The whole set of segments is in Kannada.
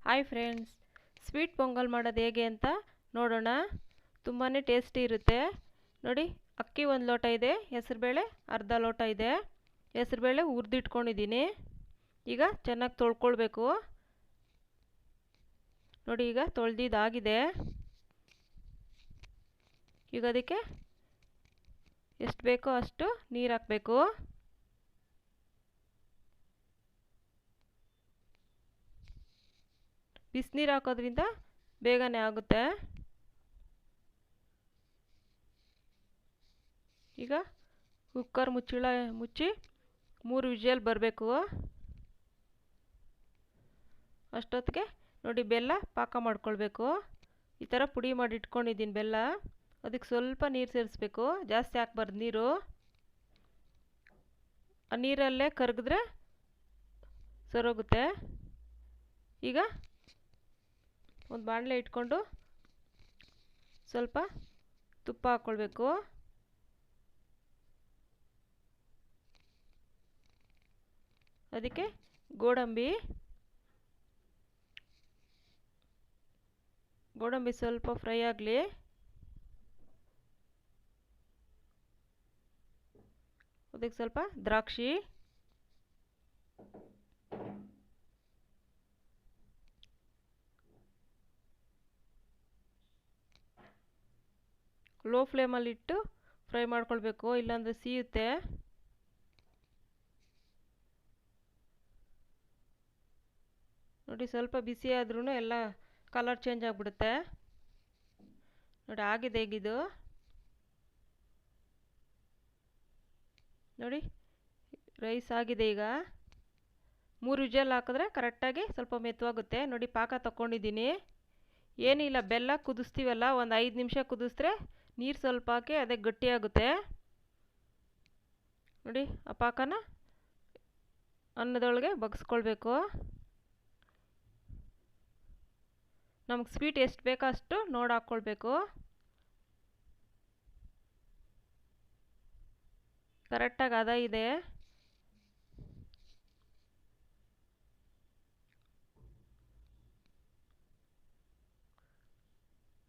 ಹಾಯ್ ಫ್ರೆಂಡ್ಸ್, ಸ್ವೀಟ್ ಪೊಂಗಲ್ ಮಾಡೋದು ಹೇಗೆ ಅಂತ ನೋಡೋಣ. ತುಂಬಾ ಟೇಸ್ಟಿ ಇರುತ್ತೆ. ನೋಡಿ, ಅಕ್ಕಿ 1 ಲೋಟ ಇದೆ, ಹೆಸರುಬೇಳೆ ಅರ್ಧ ಲೋಟ ಇದೆ. ಹೆಸರುಬೇಳೆ ಹುರಿದಿಟ್ಕೊಂಡಿದ್ದೀನಿ. ಈಗ ಚೆನ್ನಾಗಿ ತೊಳ್ಕೊಳ್ಬೇಕು. ನೋಡಿ, ಈಗ ತೊಳೆದಿದ್ದಾಗಿದೆ. ಈಗ ಅದಕ್ಕೆ ಎಷ್ಟು ಬೇಕೋ ಅಷ್ಟು ನೀರು ಹಾಕಬೇಕು. ಬಿಸಿನೀರು ಹಾಕೋದ್ರಿಂದ ಬೇಗನೆ ಆಗುತ್ತೆ. ಈಗ ಕುಕ್ಕರ್ ಮುಚ್ಚಳ ಮುಚ್ಚಿ 3 ವಿಷಲ್ ಬರಬೇಕು. ಅಷ್ಟೊತ್ತಿಗೆ ನೋಡಿ, ಬೆಲ್ಲ ಪಾಕ ಮಾಡ್ಕೊಳ್ಬೇಕು. ಈ ಥರ ಪುಡಿ ಮಾಡಿ ಇಟ್ಕೊಂಡಿದ್ದೀನಿ ಬೆಲ್ಲ. ಅದಕ್ಕೆ ಸ್ವಲ್ಪ ನೀರು ಸೇರಿಸ್ಬೇಕು, ಜಾಸ್ತಿ ಹಾಕ್ಬಾರ್ದು ನೀರು. ಆ ನೀರಲ್ಲೇ ಕರಗಿದ್ರೆ ಸರೋಗುತ್ತೆ. ಈಗ ಒಂದು ಬಾಣಲೆ ಇಟ್ಕೊಂಡು ಸ್ವಲ್ಪ ತುಪ್ಪ ಹಾಕ್ಕೊಳ್ಬೇಕು. ಅದಕ್ಕೆ ಗೋಡಂಬಿ ಸ್ವಲ್ಪ ಫ್ರೈ ಆಗಲಿ. ಅದಕ್ಕೆ ಸ್ವಲ್ಪ ದ್ರಾಕ್ಷಿ, ಲೋ ಫ್ಲೇಮಲ್ಲಿ ಇಟ್ಟು ಫ್ರೈ ಮಾಡ್ಕೊಳ್ಬೇಕು, ಇಲ್ಲಾಂದರೆ ಸೀಯುತ್ತೆ. ನೋಡಿ, ಸ್ವಲ್ಪ ಬಿಸಿ ಆದ್ರೂ ಎಲ್ಲ ಕಲರ್ ಚೇಂಜ್ ಆಗಿಬಿಡುತ್ತೆ. ನೋಡಿ, ಆಗಿದೆ ಹೇಗಿದು. ನೋಡಿ, ರೈಸ್ ಆಗಿದೆ. ಈಗ 3 ವಿಷಲ್ ಹಾಕಿದ್ರೆ ಕರೆಕ್ಟಾಗಿ ಸ್ವಲ್ಪ ಮೆತ್ತವಾಗುತ್ತೆ. ನೋಡಿ, ಪಾಕ ತಗೊಂಡಿದ್ದೀನಿ. ಏನಿಲ್ಲ, ಬೆಲ್ಲ ಕುದಿಸ್ತೀವಲ್ಲ, ಒಂದು 5 ನಿಮಿಷ ಕುದಿಸಿದ್ರೆ ನೀರು ಸ್ವಲ್ಪ ಹಾಕಿ ಅದೇ ಗಟ್ಟಿಯಾಗುತ್ತೆ. ನೋಡಿ, ಆ ಪಾಕನ ಅನ್ನದೊಳಗೆ ಬಗ್ಸ್ಕೊಳ್ಬೇಕು. ನಮಗೆ ಸ್ವೀಟ್ ಎಷ್ಟು ಬೇಕೋ ಅಷ್ಟು ನೋಡಿ ಹಾಕ್ಕೊಳ್ಬೇಕು. ಕರೆಕ್ಟಾಗಿ ಅದ ಇದೆ.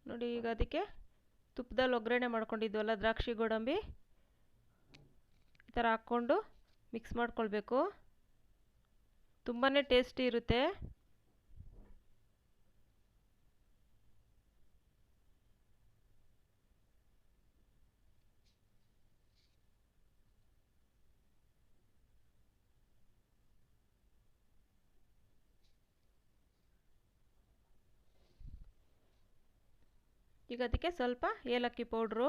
ನೋಡಿ, ಈಗ ಅದಕ್ಕೆ ತುಪ್ಪದಲ್ಲಿ ಒಗ್ಗರಣೆ ಮಾಡ್ಕೊಂಡಿದ್ವಲ್ಲ, ದ್ರಾಕ್ಷಿ ಗೋಡಂಬಿ ಈ ಥರ ಹಾಕ್ಕೊಂಡು ಮಿಕ್ಸ್ ಮಾಡ್ಕೊಳ್ಬೇಕು. ತುಂಬಾ ಟೇಸ್ಟಿ ಇರುತ್ತೆ. ಈಗ ಅದಕ್ಕೆ ಸ್ವಲ್ಪ ಏಲಕ್ಕಿ ಪೌಡ್ರು,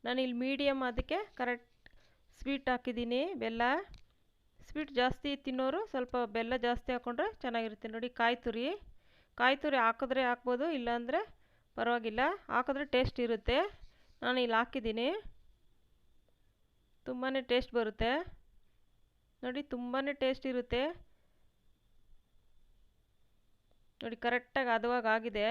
ನಾನಿಲ್ಲಿ ಮೀಡಿಯಮ್ ಅದಕ್ಕೆ ಕರೆಕ್ಟ್ ಸ್ವೀಟ್ ಹಾಕಿದ್ದೀನಿ. ಬೆಲ್ಲ ಸ್ವೀಟ್ ಜಾಸ್ತಿ ತಿನ್ನೋರು ಸ್ವಲ್ಪ ಬೆಲ್ಲ ಜಾಸ್ತಿ ಹಾಕ್ಕೊಂಡ್ರೆ ಚೆನ್ನಾಗಿರುತ್ತೆ. ನೋಡಿ, ಕಾಯಿ ತುರಿ ಹಾಕಿದ್ರೆ ಹಾಕ್ಬೋದು, ಇಲ್ಲಾಂದರೆ ಪರವಾಗಿಲ್ಲ. ಹಾಕಿದ್ರೆ ಟೇಸ್ಟ್ ಇರುತ್ತೆ. ನಾನು ಇಲ್ಲಿ ಹಾಕಿದ್ದೀನಿ, ತುಂಬಾ ಟೇಸ್ಟ್ ಬರುತ್ತೆ. ನೋಡಿ, ತುಂಬಾ ಟೇಸ್ಟ್ ಇರುತ್ತೆ. ನೋಡಿ, ಕರೆಕ್ಟಾಗಿ ಹದವಾಗಿ ಆಗಿದೆ.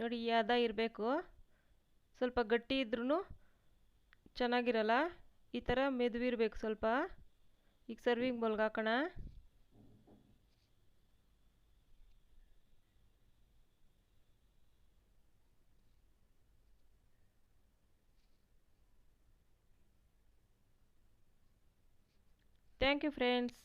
ನೋಡಿ, ಈ ಹದ ಇರಬೇಕು. ಸ್ವಲ್ಪ ಗಟ್ಟಿ ಇದ್ರೂ ಚೆನ್ನಾಗಿರಲ್ಲ. ಈ ಥರ ಮೆದುವಿರಬೇಕು ಸ್ವಲ್ಪ. ಈಗ ಸರ್ವಿಂಗ್ ಬೌಲ್ಗೆ ಹಾಕೋಣ. Thank you friends.